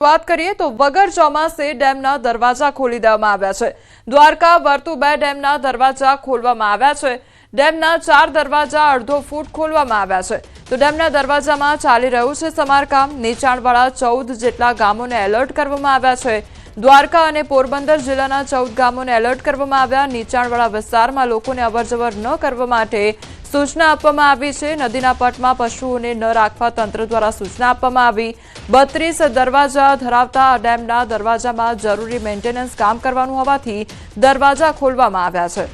વાત કરીએ તો વગર ચોમાસે ડેમના દરવાજા ખોલી દેવામાં આવ્યા છે। દ્વારકા વર્તુ 2 ડેમના દરવાજા ખોલવામાં આવ્યા છે। ડેમના 4 દરવાજા અડધો ફૂટ ખોલવામાં આવ્યા છે। તો ડેમના દરવાજામાં ચાલી રહ્યું છે સમારકામ। નીચાણવાળા 14 જેટલા ગામોને એલર્ટ કરવામાં આવ્યા છે। દ્વારકા અને પોરબંદર જિલ્લાના 14 ગામોને એલર્ટ કરવામાં આવ્યા। નીચાણવાળા વિસ્તારમાં લોકોને અવરજવર ન કરવા માટે सूचना આપવામાં આવી છે। નદીના પટમાં પશુઓને ન રાખવા તંત્ર દ્વારા સૂચના આપવામાં આવી। 32 દરવાજા ધરાવતા ડેમના દરવાજામાં જરૂરી મેન્ટેનન્સ કામ કરવાનું હોવાથી દરવાજા ખોલવામાં આવ્યા છે।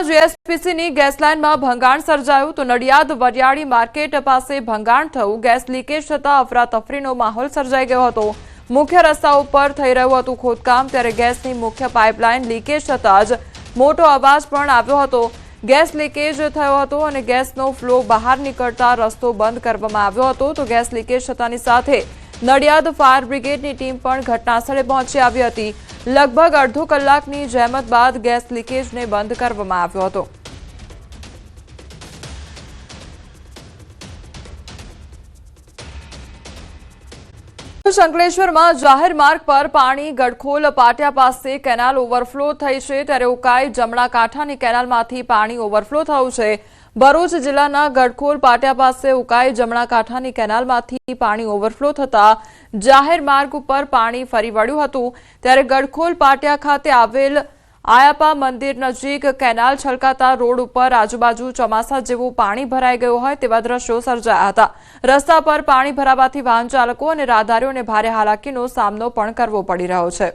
જીએસપીસીની ગેસ લાઇનમાં ભંગાણ સર્જાયું તો નડિયાદ વરિયાળી માર્કેટ પાસે ભંગાણ થયું। ગેસ લીકેજ થતા અફરાતફરીનો માહોલ સર્જાઈ ગયો હતો। મુખ્ય રસ્તા ઉપર થઈ રહ્યું હતું ખોદકામ, ત્યારે ગેસની મુખ્ય પાઇપલાઇન લીકેજ થતા જ મોટો અવાજ પણ આવ્યો હતો। ગેસ લીકેજ થયો હતો અને ગેસનો ફ્લો બહાર નીકળતા રસ્તો બંધ કરવામાં આવ્યો હતો। તો ગેસ લીકેજ થતાની સાથે નડિયાદ ફાયર બ્રિગેડની ટીમ પણ ઘટનાસ્થળે પહોંચી આવી હતી। લગભગ અડધો કલાકની જહેમત બાદ ગેસ લીકેજને બંધ કરવામાં આવ્યો હતો। શંકલેશ્વરમાં જાહેર માર્ગ પર પાણી ગડખોલ પાટિયા પાસે કેનાલ ઓવરફ્લો થઈ છે, ત્યારે ઉકાઈ જમણા કાંઠાની કેનાલમાંથી પાણી ઓવરફ્લો થયું છે। ભરૂચ જિલ્લાના ગડખોલ પાટિયા પાસે ઉકાઈ જમણા કાંઠાની કેનાલમાંથી પાણી ઓવરફ્લો થતા જાહેર માર્ગ ઉપર પાણી ફરી વળ્યું હતું। ત્યારે ગડખોલ પાટિયા ખાતે આવેલ આયાપા મંદિર નજીક કેનાલ છલકાતા રોડ ઉપર આજુબાજુ ચોમાસા જેવું પાણી ભરાઈ ગયું હોય તેવા દ્રશ્યો સર્જાયા હતા। રસ્તા પર પાણી ભરાવાથી વાહન ચાલકો અને રાહદારીઓને ભારે હાલાકીનો સામનો પણ કરવો પડી રહ્યો છે।